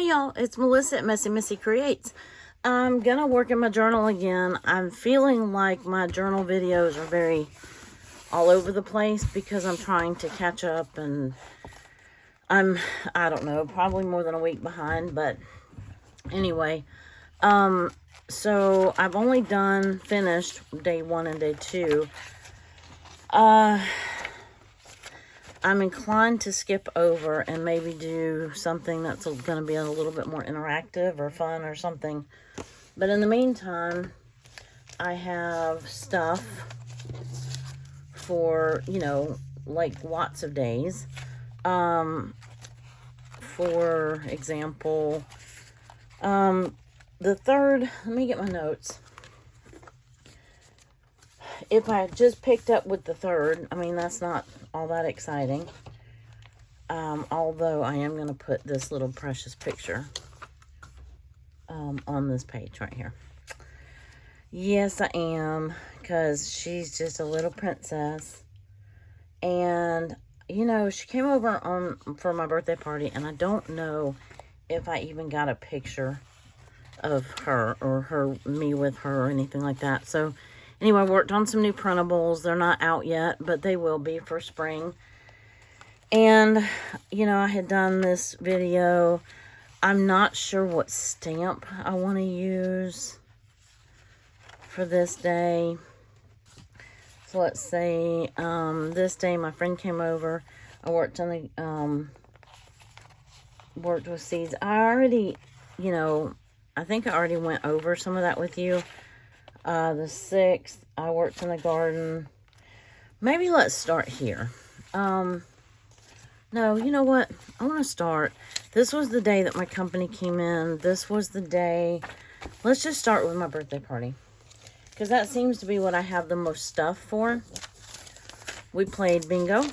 Hey y'all, it's Melissa at Messy Missy Creates. I'm gonna work in my journal again. I'm feeling like my journal videos are very all over the place because I'm trying to catch up, and I don't know, probably more than a week behind, but anyway. So I've only finished day 1 and day 2. I'm inclined to skip over and maybe do something that's going to be a little bit more interactive or fun or something. But in the meantime, I have stuff for, like lots of days. For example, the 3rd, let me get my notes. If I just picked up with the 3rd, I mean, that's not all that exciting. Although I am going to put this little precious picture on this page right here. Yes, I am, because she's just a little princess. And, she came over for my birthday party, and I don't know if I even got a picture of her or me with her or anything like that. So, anyway, I worked on some new printables. They're not out yet, but they will be for spring. And, I had done this video. I'm not sure what stamp I want to use for this day. So let's say this day my friend came over. I worked on the worked with seeds. I already, I think I already went over some of that with you. The 6th, I worked in the garden. Maybe let's start here. No, you know what? I want to start. This was the day that my company came in. This was the day. Let's just start with my birthday party, because that seems to be what I have the most stuff for. We played bingo.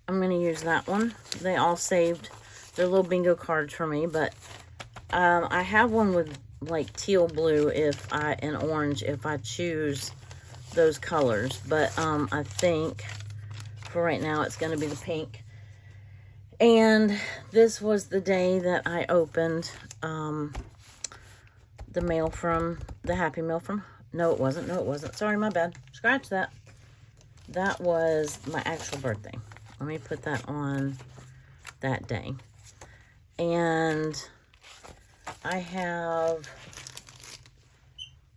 I'm going to use that one. They all saved their little bingo cards for me, but I have one with like teal blue and orange if I choose those colors, but I think for right now it's going to be the pink. And this was the day that I opened the mail from the Happy Mail from, no it wasn't, sorry, my bad, scratch that. That was my actual birthday. Let me put that on that day. And I have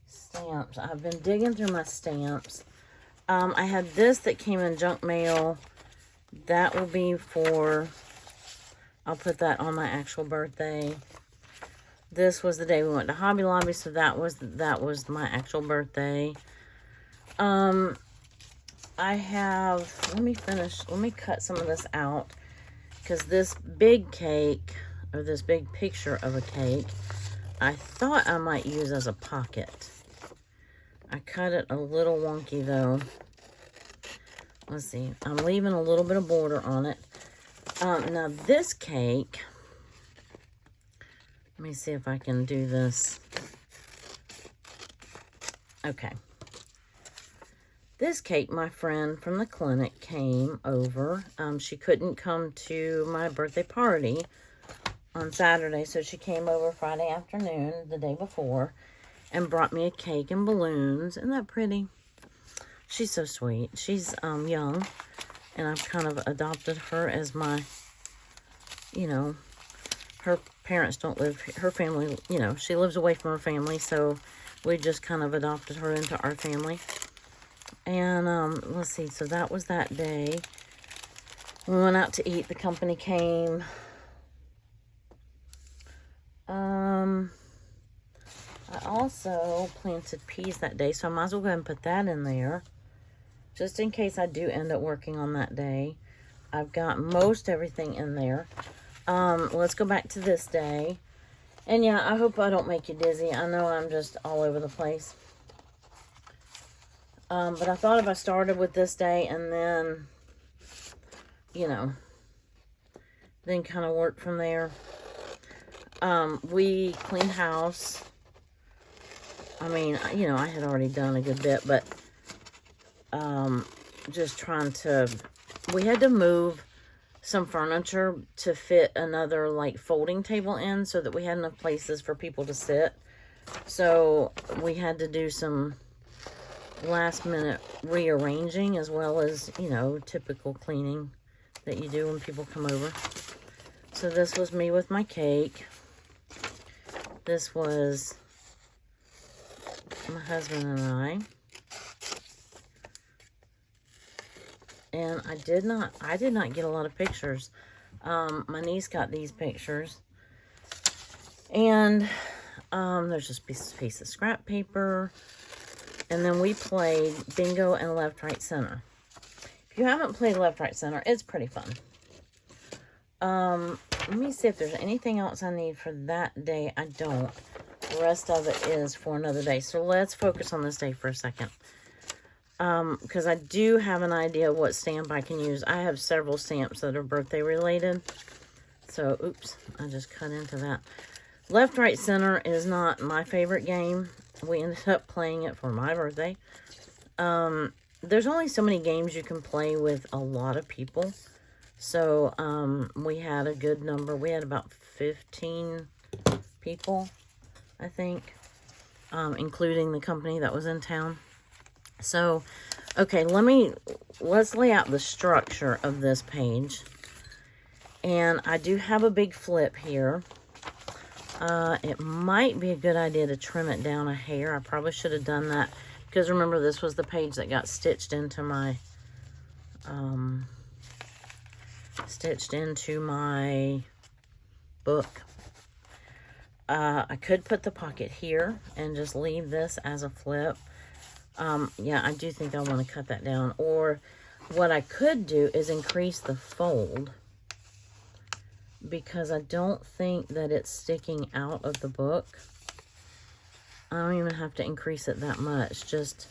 stamps. I've been digging through my stamps. I had this that came in junk mail. That will be for, I'll put that on my actual birthday. This was the day we went to Hobby Lobby, so that was my actual birthday. I have, let me cut some of this out, because this big cake, or this big picture of a cake, I thought I might use as a pocket. I cut it a little wonky though. Let's see, I'm leaving a little bit of border on it. Now this cake, let me see if I can do this. Okay. This cake, my friend from the clinic came over. She couldn't come to my birthday party on Saturday, so she came over Friday afternoon, the day before, and brought me a cake and balloons. Isn't that pretty? She's so sweet. She's young, and I've kind of adopted her as my, her parents don't live, her family, she lives away from her family, so we just kind of adopted her into our family. And let's see, so that was that day. We went out to eat. The company came. I also planted peas that day, so I might as well go ahead and put that in there, just in case I do end up working on that day. I've got most everything in there. Let's go back to this day. And yeah, I hope I don't make you dizzy. I know I'm just all over the place. But I thought if I started with this day and then, then kind of work from there. We cleaned house. I mean, I had already done a good bit, but just trying to, we had to move some furniture to fit another like folding table in so that we had enough places for people to sit. So we had to do some last minute rearranging as well as, you know, typical cleaning that you do when people come over. So this was me with my cake. This was my husband and I. And I did not get a lot of pictures. My niece got these pictures. And there's just a piece of scrap paper. And then we played bingo and left, right, center. If you haven't played left, right, center, it's pretty fun. Let me see if there's anything else I need for that day. I don't. The rest of it is for another day. So let's focus on this day for a second. Because I do have an idea of what stamp I can use. I have several stamps that are birthday related. So, oops, I just cut into that. Left, right, center is not my favorite game. We ended up playing it for my birthday. There's only so many games you can play with a lot of people. So, we had a good number. We had about 15 people, I think, including the company that was in town. So, okay, let's lay out the structure of this page. And I do have a big flip here. It might be a good idea to trim it down a hair. I probably should have done that. Because remember, this was the page that got stitched into my, book. I could put the pocket here and just leave this as a flip. Yeah, I do think I want to cut that down. Or what I could do is increase the fold, because I don't think that it's sticking out of the book. I don't even have to increase it that much, just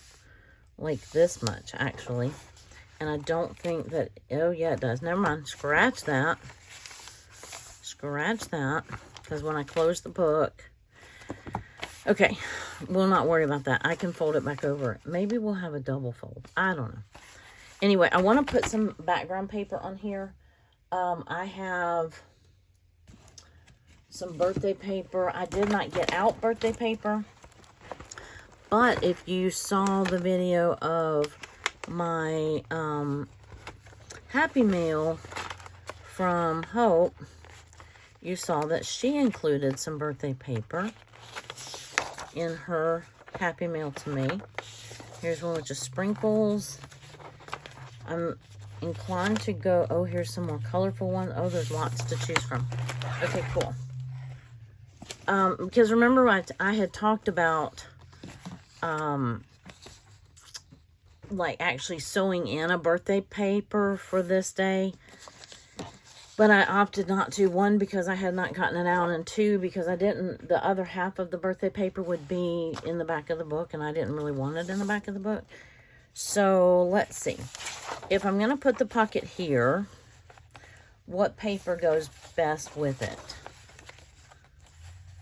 like this much, actually. And I don't think that, oh yeah, it does. Never mind, scratch that. Scratch that, because when I close the book, okay, we'll not worry about that. I can fold it back over. Maybe we'll have a double fold. I don't know. Anyway, I want to put some background paper on here. I have some birthday paper. I did not get out birthday paper. But if you saw the video of my Happy Mail from Hope, you saw that she included some birthday paper in her Happy Mail to me. Here's one with just sprinkles. I'm inclined to go, oh, here's some more colorful ones. Oh, there's lots to choose from. Okay, cool. Because remember, I had talked about, like actually sewing in a birthday paper for this day. But I opted not to. One, because I had not gotten it out, and two, because the other half of the birthday paper would be in the back of the book, and I didn't really want it in the back of the book. So, let's see. If I'm going to put the pocket here, what paper goes best with it?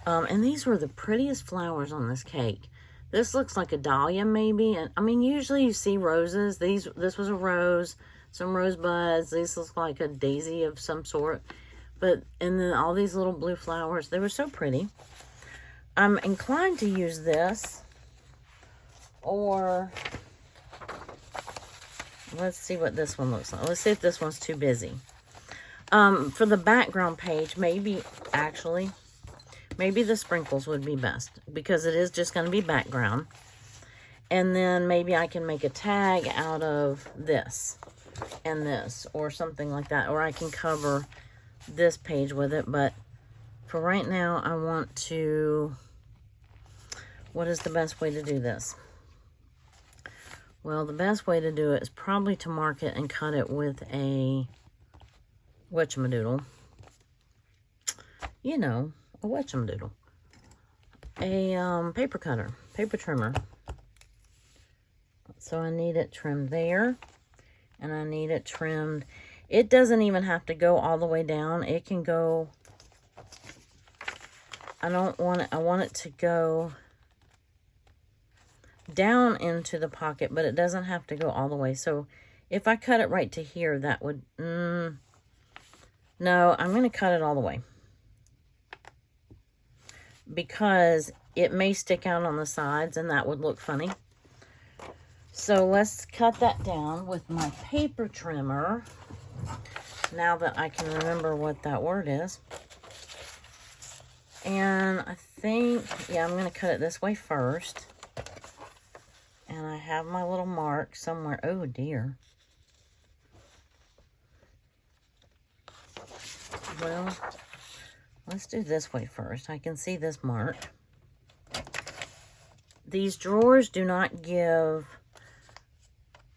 And these were the prettiest flowers on this cake. This looks like a dahlia, maybe. And I mean, usually you see roses. This was a rose. Some rosebuds. These look like a daisy of some sort. And then all these little blue flowers. They were so pretty. I'm inclined to use this. Or, let's see what this one looks like. Let's see if this one's too busy. For the background page, maybe the sprinkles would be best. Because it is just going to be background. And then maybe I can make a tag out of this and this, or something like that, or I can cover this page with it. But for right now, I want to, what is the best way to do this? Well, the best way to do it is probably to mark it and cut it with a whatchamadoodle. You know, a whatchamadoodle. A paper cutter, paper trimmer. So I need it trimmed there. And I need it trimmed. It doesn't even have to go all the way down. It can go, I want it to go down into the pocket, but it doesn't have to go all the way. So if I cut it right to here, that would, No, I'm going to cut it all the way. Because it may stick out on the sides and that would look funny. So let's cut that down with my paper trimmer. Now that I can remember what that word is. And I think, yeah, I'm going to cut it this way first. And I have my little mark somewhere. Oh, dear. Well, let's do this way first. I can see this mark. These drawers do not give...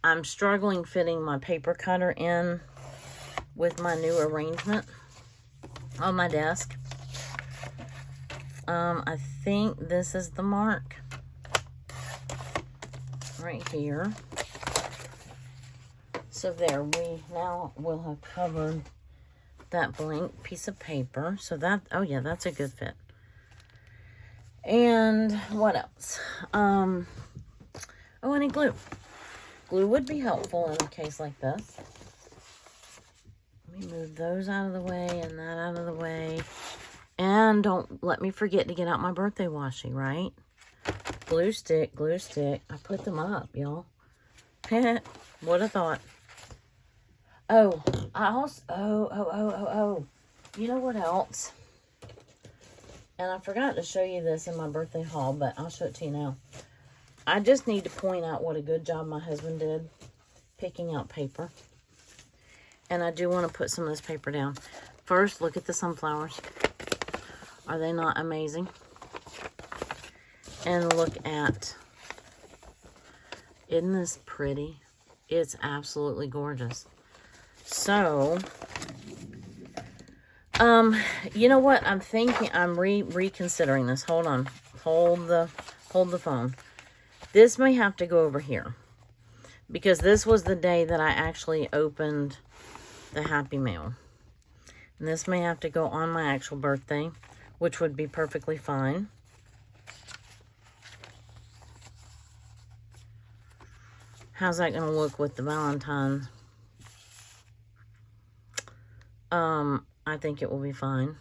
I'm struggling fitting my paper cutter in with my new arrangement on my desk. I think this is the mark right here. So there, we now will have covered that blank piece of paper. So that, oh yeah, that's a good fit. And what else? Oh, I need glue. Glue would be helpful in a case like this. Let me move those out of the way and that out of the way. And don't let me forget to get out my birthday washi, right? Glue stick, glue stick. I put them up, y'all. What a thought. Oh, I also, oh. You know what else? And I forgot to show you this in my birthday haul, but I'll show it to you now. I just need to point out what a good job my husband did picking out paper. And I do want to put some of this paper down. First, look at the sunflowers. Are they not amazing? And look at, isn't this pretty? It's absolutely gorgeous. So, you know what? I'm thinking, I'm reconsidering this. Hold on. Hold the phone. This may have to go over here. Because this was the day that I actually opened the Happy Mail. And this may have to go on my actual birthday, which would be perfectly fine. How's that going to look with the Valentine's? I think it will be fine.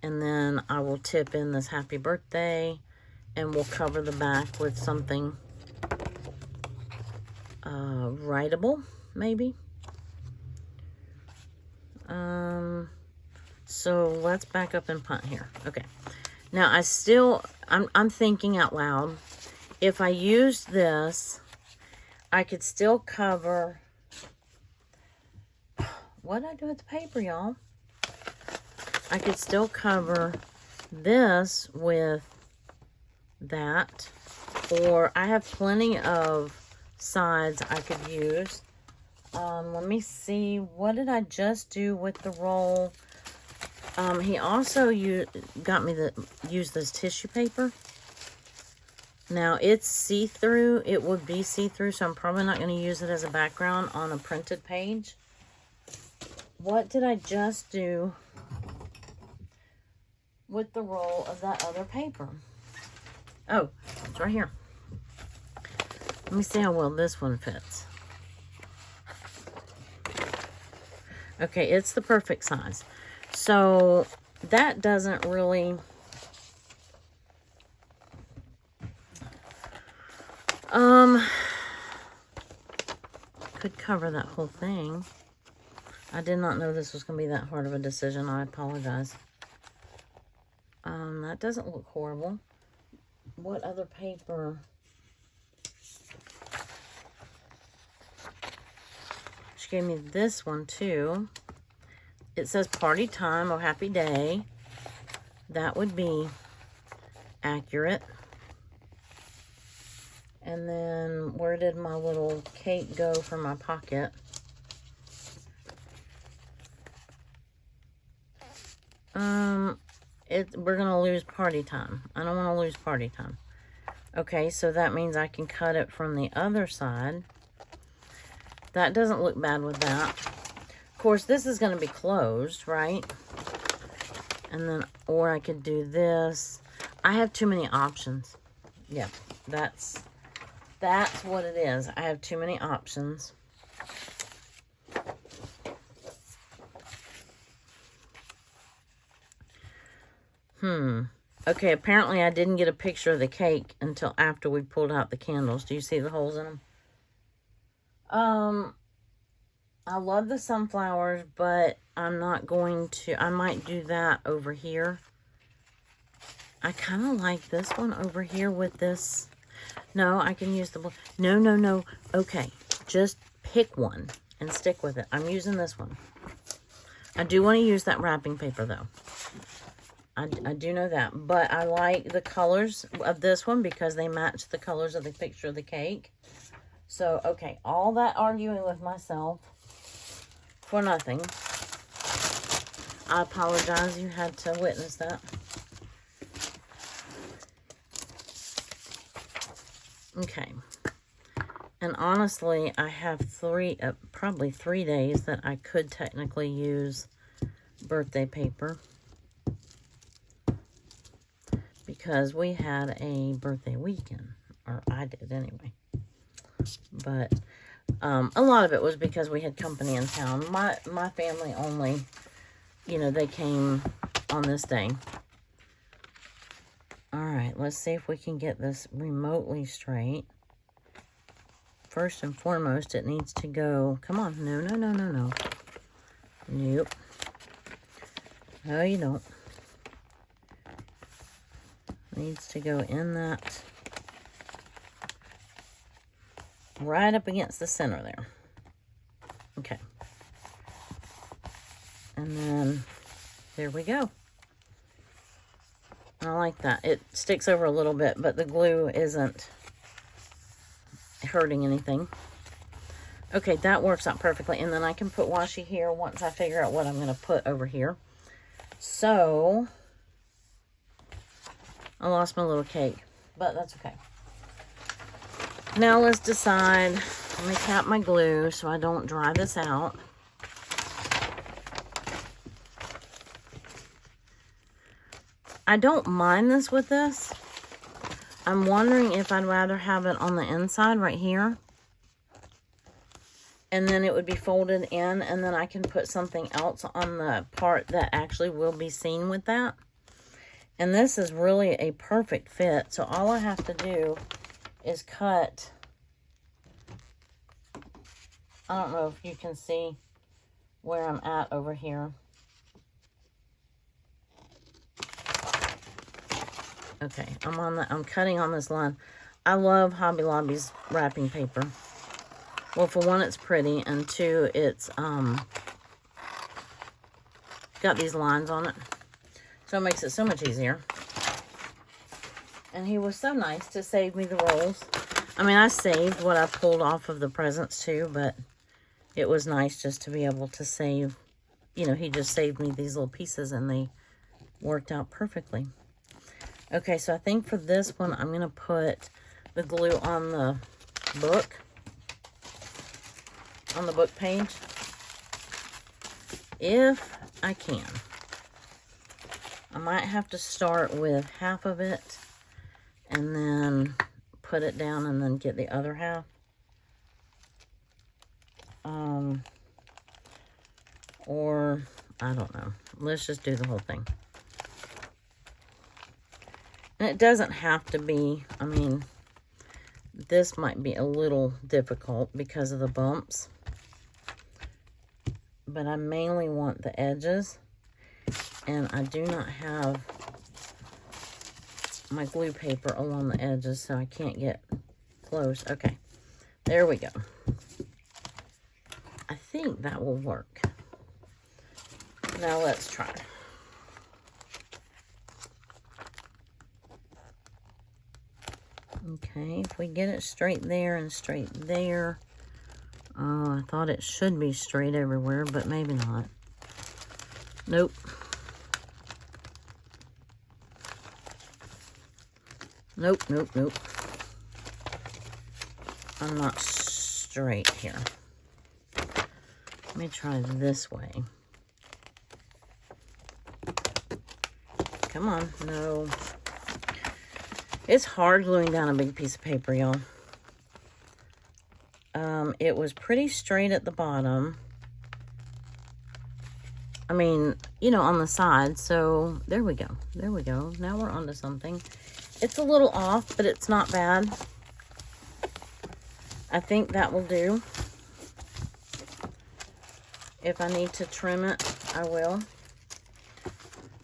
And then I will tip in this happy birthday, and we'll cover the back with something writable, maybe. So let's back up and punt here. Okay. Now I'm thinking out loud. If I used this, I could still cover. What did I do with the paper, y'all? I could still cover this with that. Or I have plenty of sides I could use. Let me see. What did I just do with the roll? He also got me to use this tissue paper. Now, it's see-through. It would be see-through, so I'm probably not going to use it as a background on a printed page. What did I just do with the roll of that other paper? Oh, it's right here. Let me see how well this one fits. Okay, it's the perfect size. So, that doesn't really... could cover that whole thing. I did not know this was going to be that hard of a decision. I apologize. That doesn't look horrible. What other paper? She gave me this one too. It says party time or happy day. That would be accurate. And then where did my little cake go for my pocket? We're going to lose party time. I don't want to lose party time. Okay, so that means I can cut it from the other side. That doesn't look bad with that. Of course, this is going to be closed, right? And then, or I could do this. I have too many options. Yeah, that's what it is. I have too many options. Okay, apparently I didn't get a picture of the cake until after we pulled out the candles. Do you see the holes in them? I love the sunflowers, but I'm not going to. I might do that over here. I kind of like this one over here with this. No, I can use the blue. No, no, no. Okay, just pick one and stick with it. I'm using this one. I do want to use that wrapping paper, though. I do know that. But I like the colors of this one because they match the colors of the picture of the cake. So, okay, all that arguing with myself for nothing. I apologize you had to witness that. Okay. And honestly, I have probably 3 days that I could technically use birthday paper. Because we had a birthday weekend. Or I did anyway. But a lot of it was because we had company in town. My family only, you know, they came on this day. Alright, let's see if we can get this remotely straight. First and foremost, it needs to go... Come on. No, no, no, no, no. Nope. No, you don't. Needs to go in that... right up against the center there. Okay. And then, there we go. I like that. It sticks over a little bit, but the glue isn't hurting anything. Okay, that works out perfectly. And then I can put washi here once I figure out what I'm going to put over here. So, I lost my little cake, but that's okay. Now let's decide. Let me cap my glue so I don't dry this out. I don't mind this with this. I'm wondering if I'd rather have it on the inside right here. And then it would be folded in, and then I can put something else on the part that actually will be seen with that. And this is really a perfect fit. So all I have to do is cut. I don't know if you can see where I'm at over here. Okay, I'm cutting on this line. I love Hobby Lobby's wrapping paper. Well, for one, it's pretty, and two, it's got these lines on it. So it makes it so much easier. And he was so nice to save me the rolls. I mean, I saved what I pulled off of the presents too, but it was nice just to be able to save, you know, he just saved me these little pieces and they worked out perfectly. Okay, so I think for this one, I'm going to put the glue on the book page, if I can. I might have to start with half of it and then put it down and then get the other half. Or, I don't know. Let's just do the whole thing. And it doesn't have to be, I mean, this might be a little difficult because of the bumps. But I mainly want the edges. And I do not have my glue paper along the edges, so I can't get close. Okay, there we go. I think that will work. Now let's try. Okay, if we get it straight there and straight there. Oh, I thought it should be straight everywhere, but maybe not. Nope. Nope, nope, nope. I'm not straight here. Let me try this way. Come on, no. It's hard gluing down a big piece of paper, y'all. It was pretty straight at the bottom. I mean, you know, on the side. So there we go. There we go. Now we're onto something. It's a little off, but it's not bad. I think that will do. If I need to trim it, I will.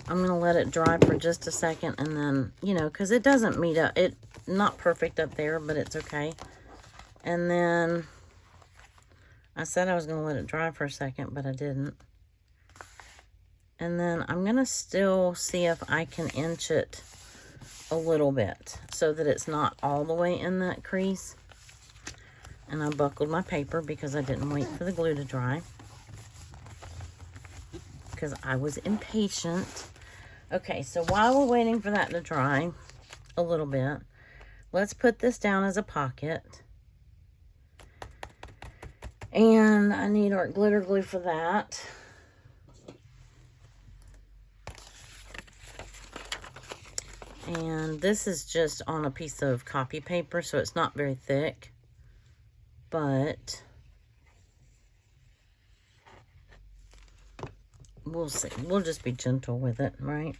I'm going to let it dry for just a second, and then, you know, because it doesn't meet up. It's not perfect up there, but it's okay. And then, I said I was going to let it dry for a second, but I didn't. And then I'm going to still see if I can inch it a little bit so that it's not all the way in that crease. And I buckled my paper because I didn't wait for the glue to dry, because I was impatient. Okay, so while we're waiting for that to dry a little bit, let's put this down as a pocket. And I need our glitter glue for that. And this is just on a piece of copy paper, so it's not very thick. But we'll see. We'll just be gentle with it, right?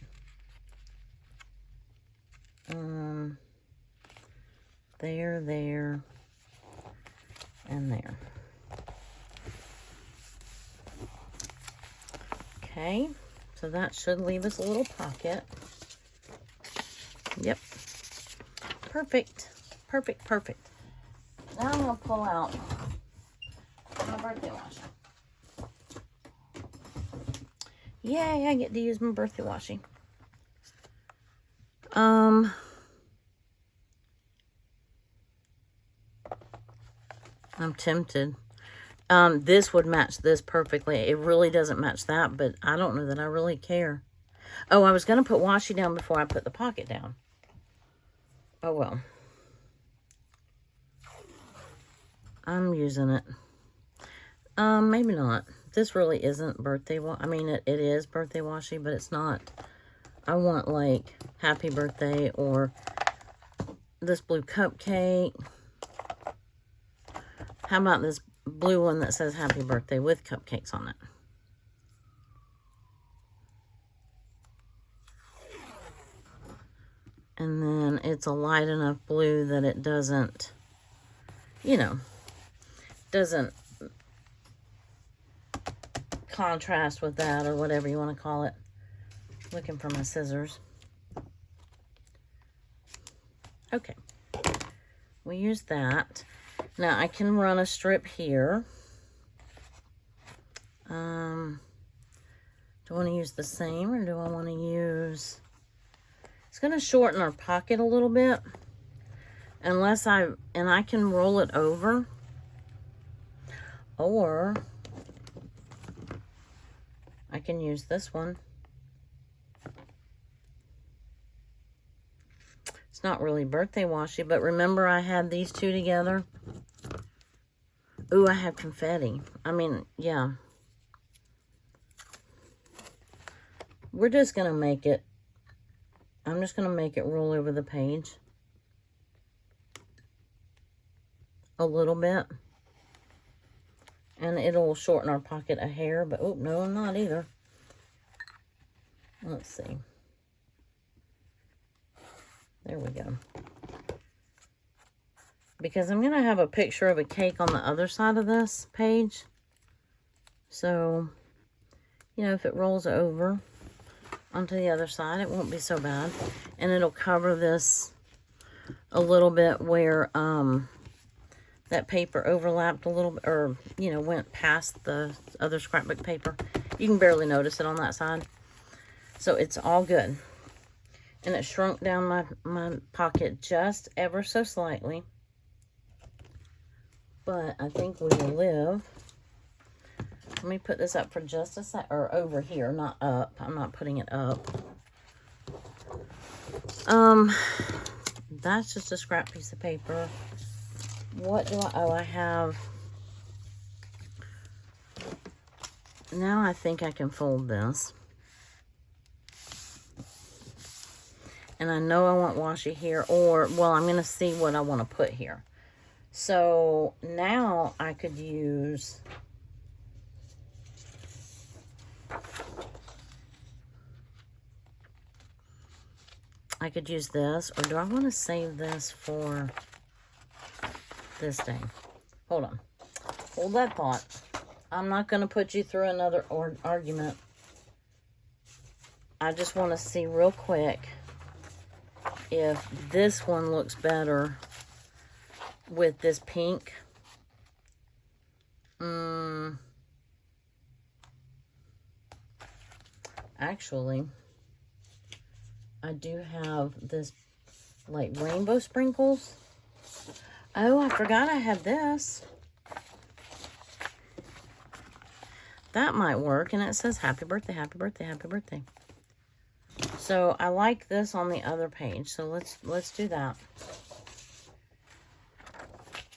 There, and there. Okay, so that should leave us a little pocket. Yep. Perfect. Perfect, perfect. Now I'm going to pull out my birthday washi. Yay, I get to use my birthday washi. I'm tempted. This would match this perfectly. It really doesn't match that, but I don't know that I really care. Oh, I was going to put washi down before I put the pocket down. Oh, well. I'm using it. Maybe not. This really isn't birthday washi. I mean, it is birthday washi, but it's not. I want, like, happy birthday or this blue cupcake. How about this blue one that says happy birthday with cupcakes on it? And then it's a light enough blue that it doesn't, you know, doesn't contrast with that or whatever you want to call it. Looking for my scissors. Okay. We use that. Now I can run a strip here. Do I want to use the same, or do I want to use... It's going to shorten our pocket a little bit. And I can roll it over. Or I can use this one. It's not really birthday washi, but remember I had these two together? Ooh, I have confetti. I mean, yeah. We're just going to make it, I'm just going to make it roll over the page a little bit. And it'll shorten our pocket a hair, but, oh, no, not either. Let's see. There we go. Because I'm going to have a picture of a cake on the other side of this page. So, you know, if it rolls over onto the other side, it won't be so bad. And it'll cover this a little bit where that paper overlapped a little bit, or, you know, went past the other scrapbook paper. You can barely notice it on that side. So it's all good. And it shrunk down my pocket just ever so slightly. But I think we will live. Let me put this up for just a sec, or over here, not up. I'm not putting it up. That's just a scrap piece of paper. What do I have. Now I think I can fold this. And I know I want washi here, or, well, I'm going to see what I want to put here. So now I could use I could use this, or do I want to save this for this day? Hold on. Hold that thought. I'm not going to put you through another argument. I just want to see real quick if this one looks better with this pink. Actually, I do have this like rainbow sprinkles. Oh, I forgot I had this. That might work, and it says happy birthday, happy birthday, happy birthday. So I like this on the other page, so let's do that.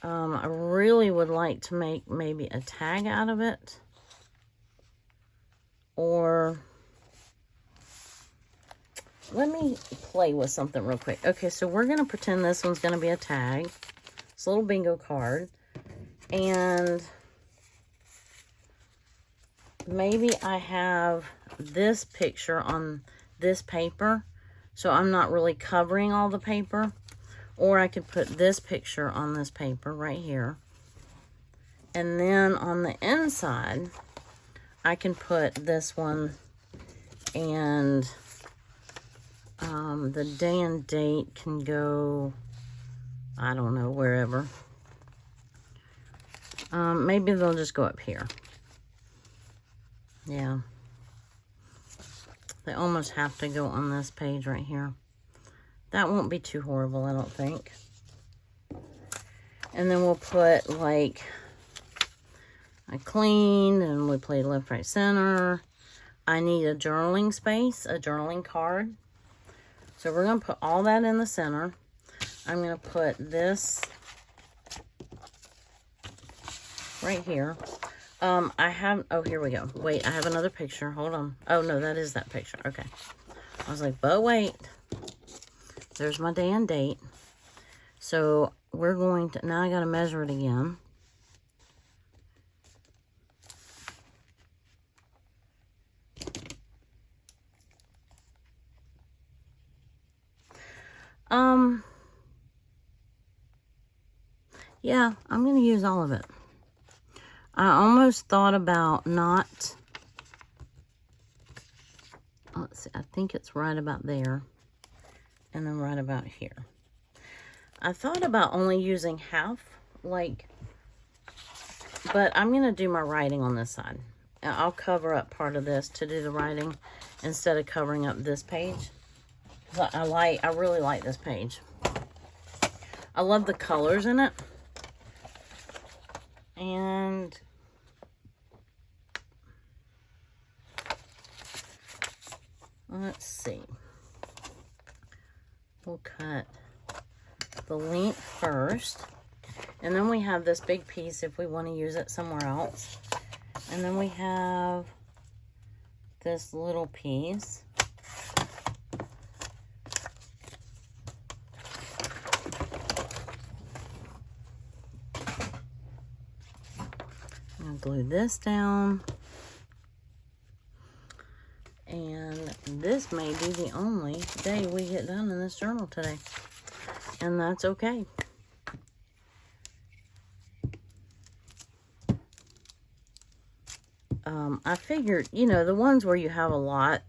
I really would like to make maybe a tag out of it, or let me play with something real quick. Okay, so we're going to pretend this one's going to be a tag. It's a little bingo card. And maybe I have this picture on this paper, so I'm not really covering all the paper. Or I could put this picture on this paper right here. And then on the inside, I can put this one and the day and date can go, I don't know, wherever. Maybe they'll just go up here. Yeah. They almost have to go on this page right here. That won't be too horrible, I don't think. And then we'll put, like, I cleaned and we played left, right, center. I need a journaling space, a journaling card. So we're going to put all that in the center. I'm going to put this right here. I have, oh, here we go. Wait, I have another picture. Hold on. Oh, no, that is that picture. Okay. I was like, but wait. There's my day and date. So we're going to, now I got to measure it again. Yeah, I'm going to use all of it. I almost thought about not, let's see, I think it's right about there. And then right about here. I thought about only using half, like, but I'm going to do my writing on this side. I'll cover up part of this to do the writing instead of covering up this page. I really like this page. I love the colors in it. And let's see. We'll cut the length first. And then we have this big piece if we want to use it somewhere else. And then we have this little piece. I'm going to glue this down. And this may be the only day we get done in this journal today. And that's okay. I figured, you know, the ones where you have a lot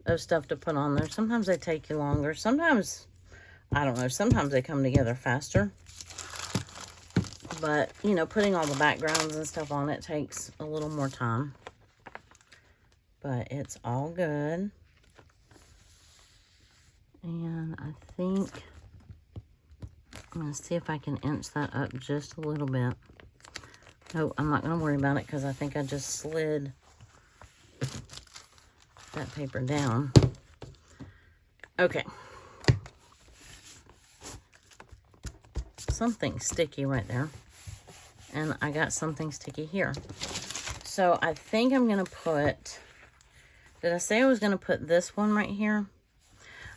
of stuff to put on there, sometimes they take you longer. Sometimes, I don't know, sometimes they come together faster. But, you know, putting all the backgrounds and stuff on it takes a little more time. But it's all good. And I think I'm going to see if I can inch that up just a little bit. No, I'm not going to worry about it because I think I just slid that paper down. Okay. Something sticky right there. And I got something sticky here. So I think I'm going to put... Did I say I was going to put this one right here?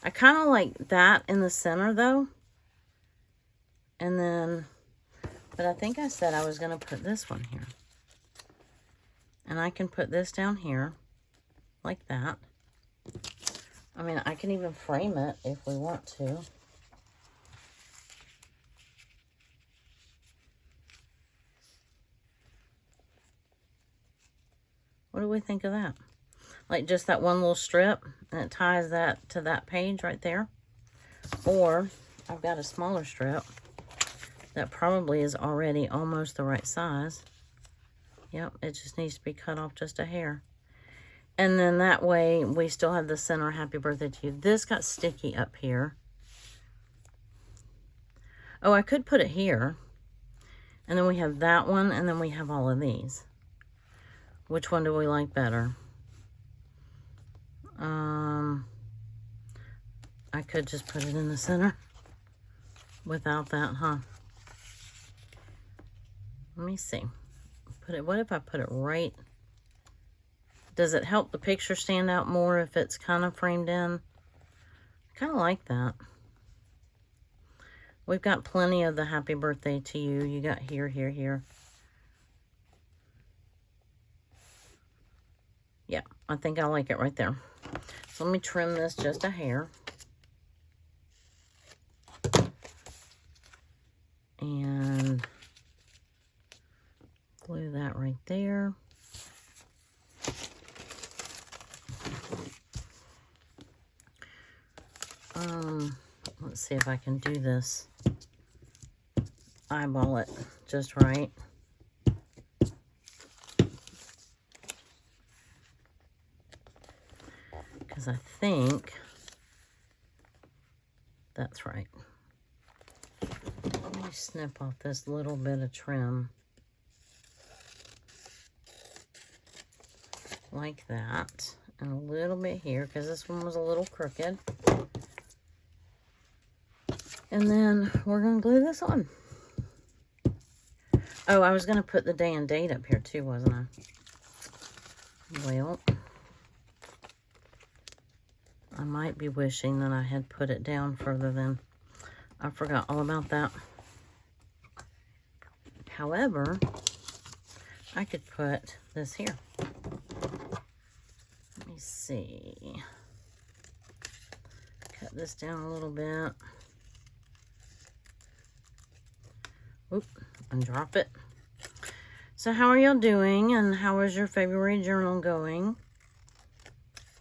I kind of like that in the center, though. And then... But I think I said I was going to put this one here. And I can put this down here. Like that. I mean, I can even frame it if we want to. What do we think of that? Like just that one little strip, and it ties that to that page right there. Or I've got a smaller strip that probably is already almost the right size. Yep, it just needs to be cut off just a hair. And then that way we still have the center happy birthday to you. This got sticky up here. Oh, I could put it here. And then we have that one, and then we have all of these. Which one do we like better? I could just put it in the center without that, huh? Let me see. What if I put it right? Does it help the picture stand out more if it's kind of framed in? I kind of like that. We've got plenty of the happy birthday to you. You got here, here, here. Yeah, I think I like it right there. So let me trim this just a hair. And glue that right there. Let's see if I can do this. Eyeball it just right. Because I think that's right. Let me snip off this little bit of trim. Like that. And a little bit here, because this one was a little crooked. And then we're going to glue this on. Oh, I was going to put the day and date up here too, wasn't I? Well, I might be wishing that I had put it down further than I forgot all about that. However, I could put this here. Let me see. Cut this down a little bit. Oop, and drop it. So how are y'all doing, and how is your February journal going?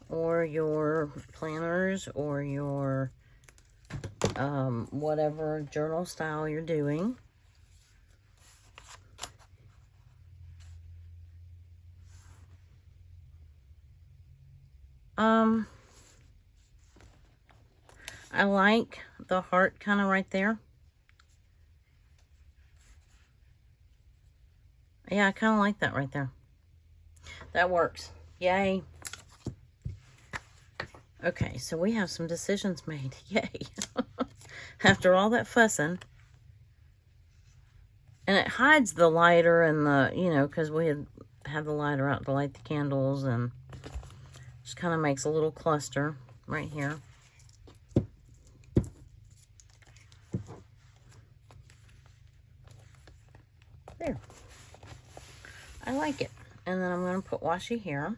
Or your planners, or your whatever journal style you're doing. I like the heart kind of right there. Yeah, I kind of like that right there. That works. Yay. Okay, so we have some decisions made. Yay. After all that fussing. And it hides the lighter and the, you know, because we had the lighter out to light the candles, and just kind of makes a little cluster right here. There. I like it. And then I'm going to put washi here.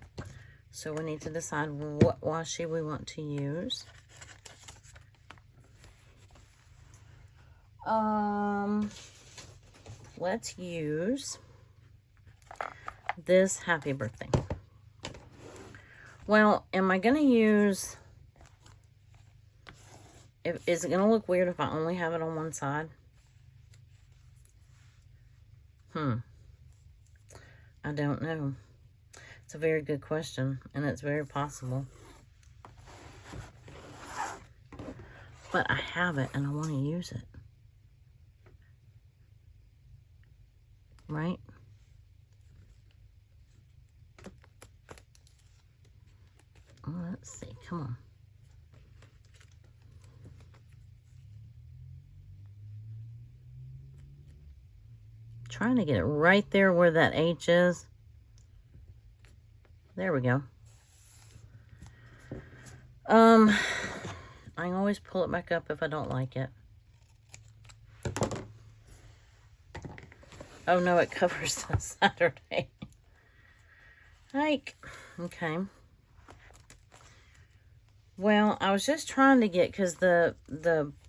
So we need to decide what washi we want to use. Let's use this happy birthday. Well, am I going to use... Is it going to look weird if I only have it on one side? I don't know. It's a very good question, and it's very possible. But I have it, and I want to use it. Right? Let's see. Come on. Trying to get it right there where that H is. There we go. I can always pull it back up if I don't like it. Oh no, it covers the Saturday. Hike. Okay. Well, I was just trying to get, because the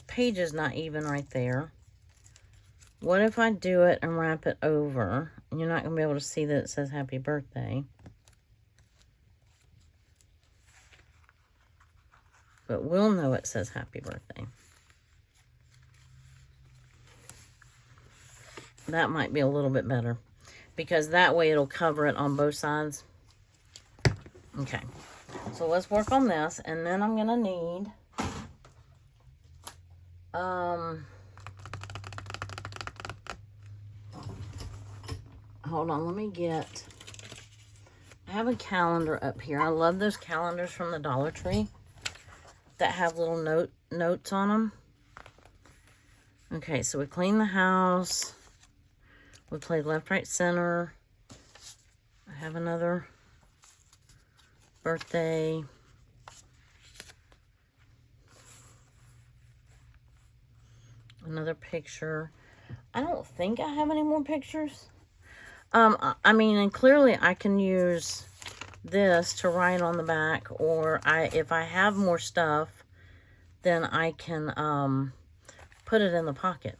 page is not even right there. What if I do it and wrap it over? You're not going to be able to see that it says happy birthday. But we'll know it says happy birthday. That might be a little bit better, because that way it'll cover it on both sides. Okay, so let's work on this, and then I'm gonna need hold on, let me get, I have a calendar up here. I love those calendars from the Dollar Tree that have little notes on them. Okay, so we clean the house. We played left, right, center. I have another birthday. Another picture. I don't think I have any more pictures. I mean, and clearly I can use this to write on the back, or if I have more stuff, then I can put it in the pocket.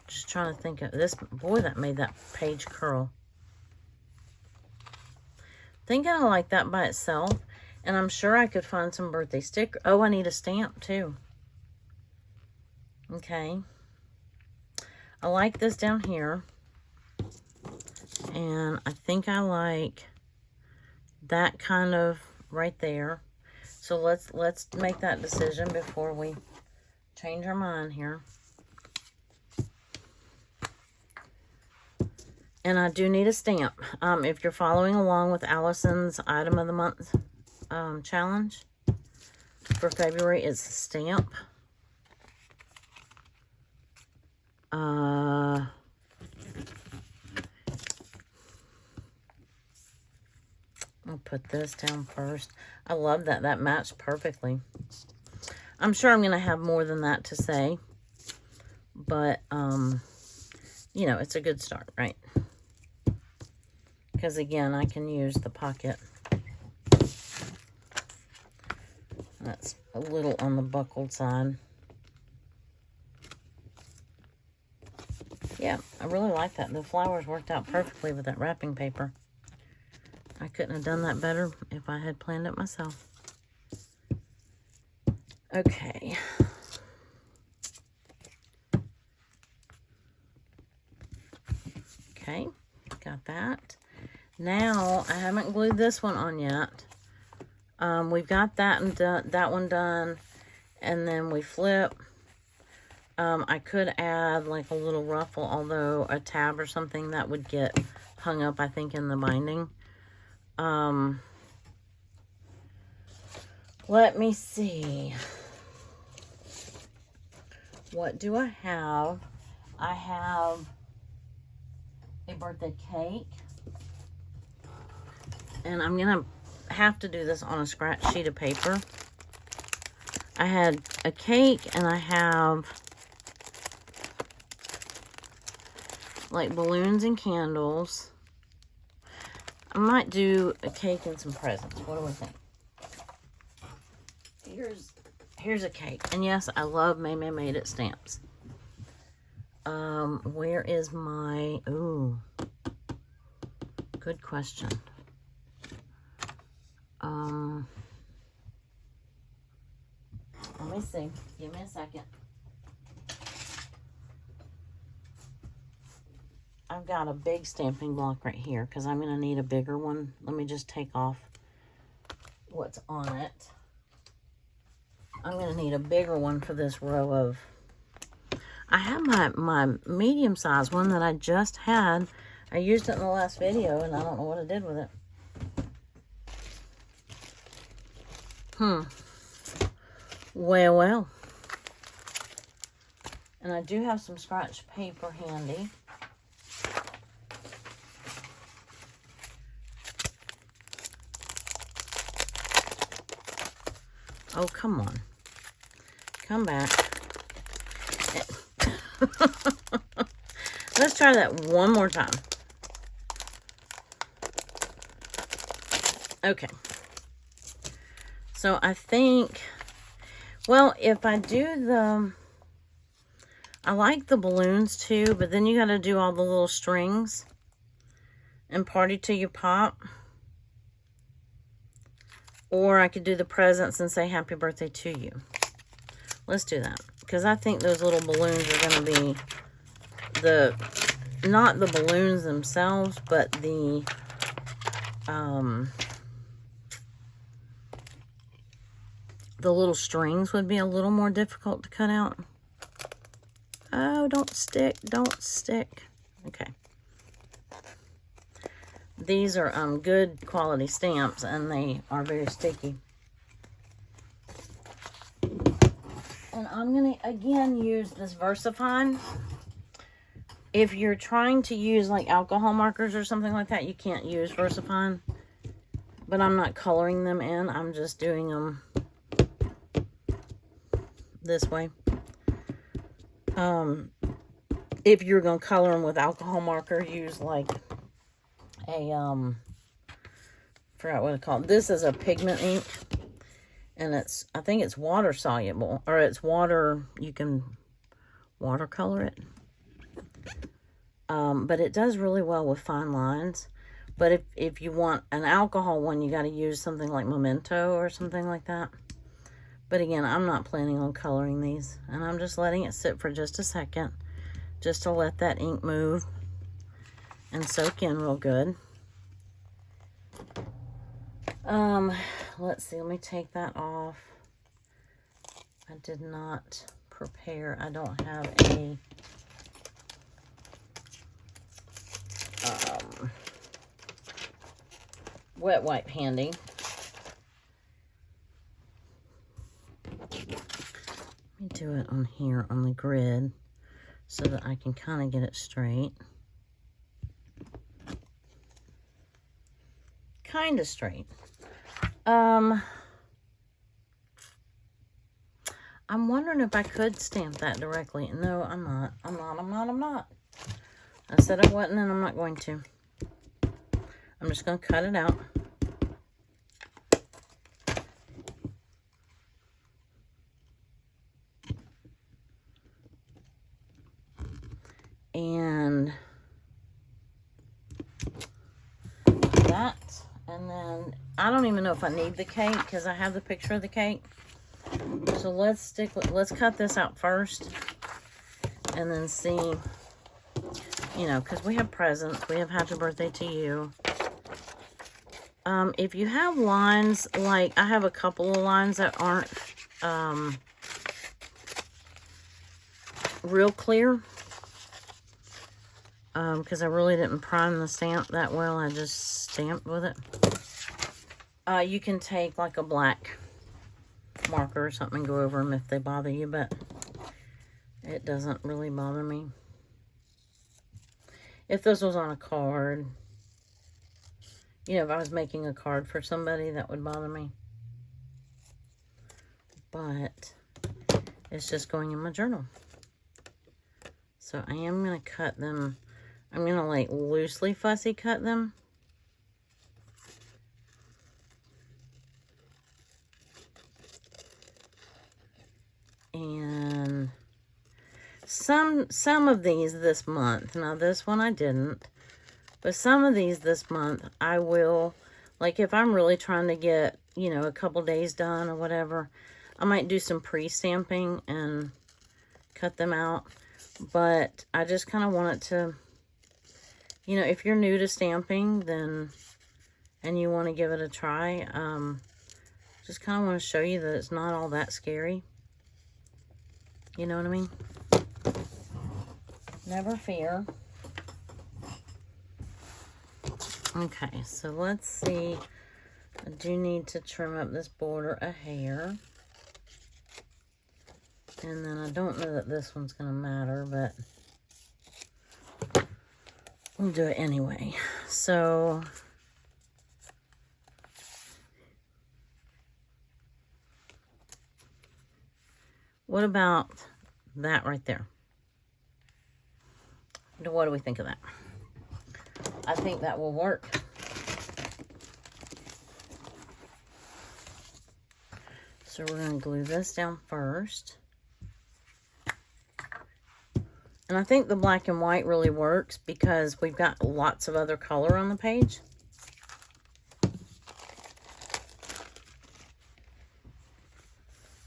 Just trying to think of this. Boy, that made that page curl. I think I like that by itself. And I'm sure I could find some birthday sticker. Oh, I need a stamp too. Okay. I like this down here. And I think I like that kind of right there. So let's make that decision before we change our mind here. And I do need a stamp. If you're following along with Allison's Item of the Month challenge for February, it's a stamp. I'll put this down first. I love that. That matched perfectly. I'm sure I'm going to have more than that to say. But, you know, it's a good start, right? Because, again, I can use the pocket. That's a little on the buckled side. Yeah, I really like that. The flowers worked out perfectly with that wrapping paper. I couldn't have done that better if I had planned it myself. Okay. Okay, got that. Now, I haven't glued this one on yet. We've got that and that one done, and then we flip. I could add like a little ruffle, although a tab or something that would get hung up, I think, in the binding. Let me see. What do I have? I have a birthday cake. And I'm going to have to do this on a scratch sheet of paper. I had a cake, and I have like balloons and candles. I might do a cake and some presents. What do we think? Here's a cake. And yes, I love Made It stamps. Where is my... Ooh. Good question. Let me see. Give me a second. I've got a big stamping block right here because I'm going to need a bigger one. Let me just take off what's on it. I'm going to need a bigger one for this row of... I have my medium size one that I just had. I used it in the last video and I don't know what I did with it. Well. And I do have some scratch paper handy. Oh, come on. Come back. Let's try that one more time. Okay. So I think, well, if I do the, I like the balloons too, but then you got to do all the little strings and Party Till You Pop. Or I could do the presents and say happy birthday to you. Let's do that. Because I think those little balloons are going to be not the balloons themselves, but the little strings would be a little more difficult to cut out. Oh, don't stick. Don't stick. Okay. These are good quality stamps, and they are very sticky. And I'm going to, again, use this VersaFine. If you're trying to use, like, alcohol markers or something like that, you can't use VersaFine. But I'm not coloring them in. I'm just doing them this way. If you're going to color them with alcohol marker, use, like, a, forgot what it's called. This is a pigment ink, and it's, I think it's water soluble, or it's water, you can watercolor it. But it does really well with fine lines. But if you want an alcohol one, you got to use something like Memento or something like that. But again, I'm not planning on coloring these, and I'm just letting it sit for just a second, just to let that ink move and soak in real good. Let's see, let me take that off. I did not prepare. I don't have a wet wipe handy. Let me do it on here on the grid so that I can kind of get it straight. Kind of straight. I'm wondering if I could stamp that directly. No, I'm not. I'm not. I said I wasn't, and I'm not going to. I'm just going to cut it out. And that. And then, I don't even know if I need the cake because I have the picture of the cake. So let's cut this out first. And then see, you know, because we have presents. We have happy birthday to you. If you have lines, like I have a couple of lines that aren't real clear. Because I really didn't prime the stamp that well. I just stamped with it. You can take like a black marker or something and go over them if they bother you, but it doesn't really bother me. If this was on a card, you know, if I was making a card for somebody, that would bother me. But it's just going in my journal. So I am going to cut them. I'm going to like loosely fussy cut them. And some of these this month. Now this one I didn't. But some of these this month I will, like if I'm really trying to get, you know, a couple days done or whatever, I might do some pre-stamping and cut them out. But I just kind of want it to, you know, if you're new to stamping, then, and you want to give it a try, just kind of want to show you that it's not all that scary. You know what I mean? Never fear. Okay, so let's see. I do need to trim up this border a hair. And then I don't know that this one's going to matter, but we'll do it anyway. So, what about that right there? What do we think of that? I think that will work. So we're going to glue this down first. And I think the black and white really works because we've got lots of other color on the page.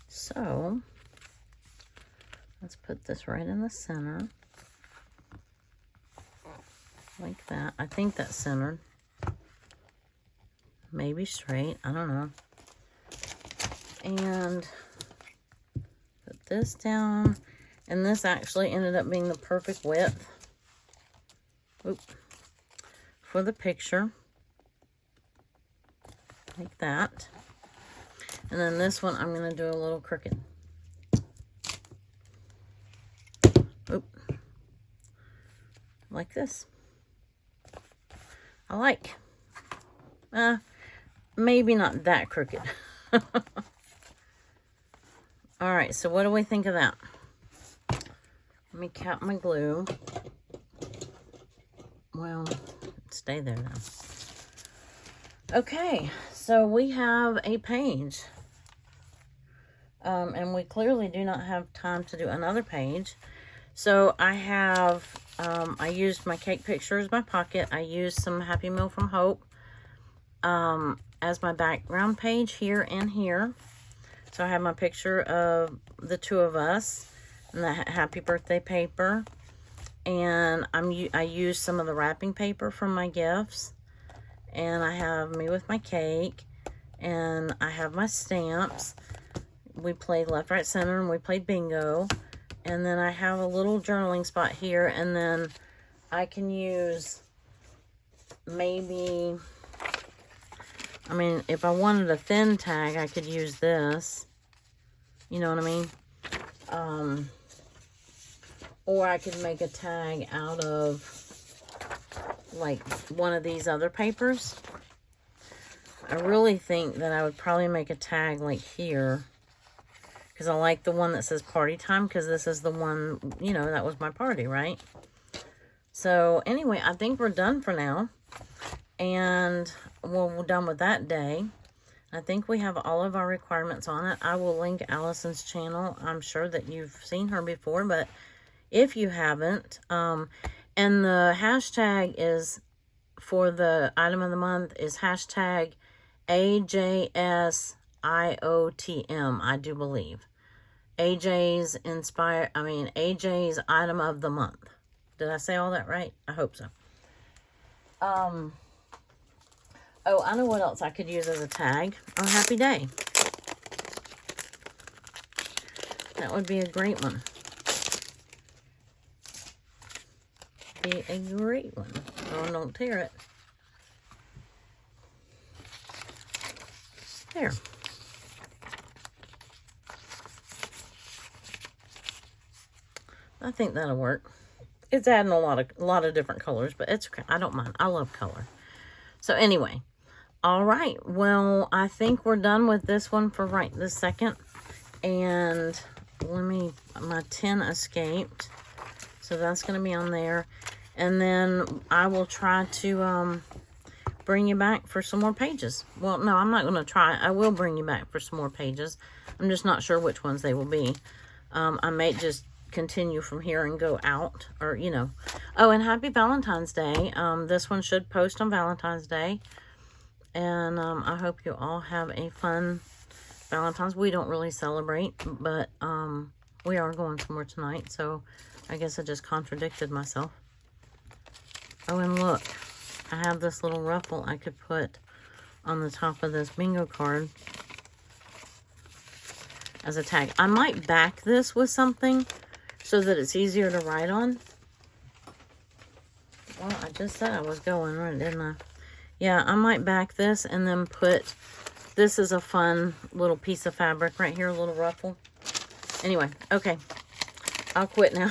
So let's put this right in the center. Like that. I think that's centered. Maybe straight. I don't know. And put this down. And this actually ended up being the perfect width. Oop. For the picture. Like that. And then this one I'm going to do a little crooked. Oop. Like this. I like. Maybe not that crooked. Alright, so what do we think of that? Let me cap my glue. Well, stay there now. Okay, so we have a page. And we clearly do not have time to do another page. So I have, I used my cake picture as my pocket. I used some Happy Meal from Hope as my background page here and here. So I have my picture of the two of us and the happy birthday paper. And I used some of the wrapping paper from my gifts. And I have me with my cake. And I have my stamps. We played left, right, center, and we played bingo. And then I have a little journaling spot here. And then I can use maybe, I mean, if I wanted a thin tag, I could use this. You know what I mean? Or I could make a tag out of, like, one of these other papers. I really think that I would probably make a tag, like, here. Because I like the one that says party time. Because this is the one, you know, that was my party, right? So, anyway, I think we're done for now. And, well, we're done with that day. I think we have all of our requirements on it. I will link Allison's channel. I'm sure that you've seen her before, but if you haven't, and the hashtag is, for the item of the month, is hashtag AJSIOTM, I do believe. AJ's item of the month. Did I say all that right? I hope so. Oh, I know what else I could use as a tag. Oh, happy day. That would be a great one. Be a great one. Oh, don't tear it. There. I think that'll work. It's adding a lot of different colors, but it's okay. I don't mind. I love color. So anyway, all right. Well, I think we're done with this one for right this second. And my tin escaped. So that's going to be on there. And then I will try to bring you back for some more pages. Well, no, I'm not going to try. I will bring you back for some more pages. I'm just not sure which ones they will be. I may just continue from here and go out, or, you know. Oh, and happy Valentine's Day. This one should post on Valentine's Day. And I hope you all have a fun Valentine's. We don't really celebrate, but we are going somewhere tonight, so I guess I just contradicted myself. Oh, and look, I have this little ruffle I could put on the top of this bingo card as a tag. I might back this with something so that it's easier to write on. Well, I just said I was going right, didn't I? Yeah, I might back this and then put, this is a fun little piece of fabric right here, a little ruffle. Anyway, okay, I'll quit now.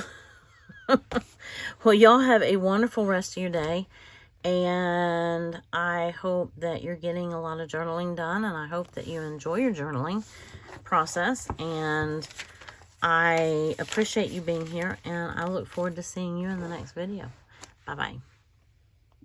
Well, y'all have a wonderful rest of your day, and I hope that you're getting a lot of journaling done, and I hope that you enjoy your journaling process, and I appreciate you being here, and I look forward to seeing you in the next video. Bye-bye.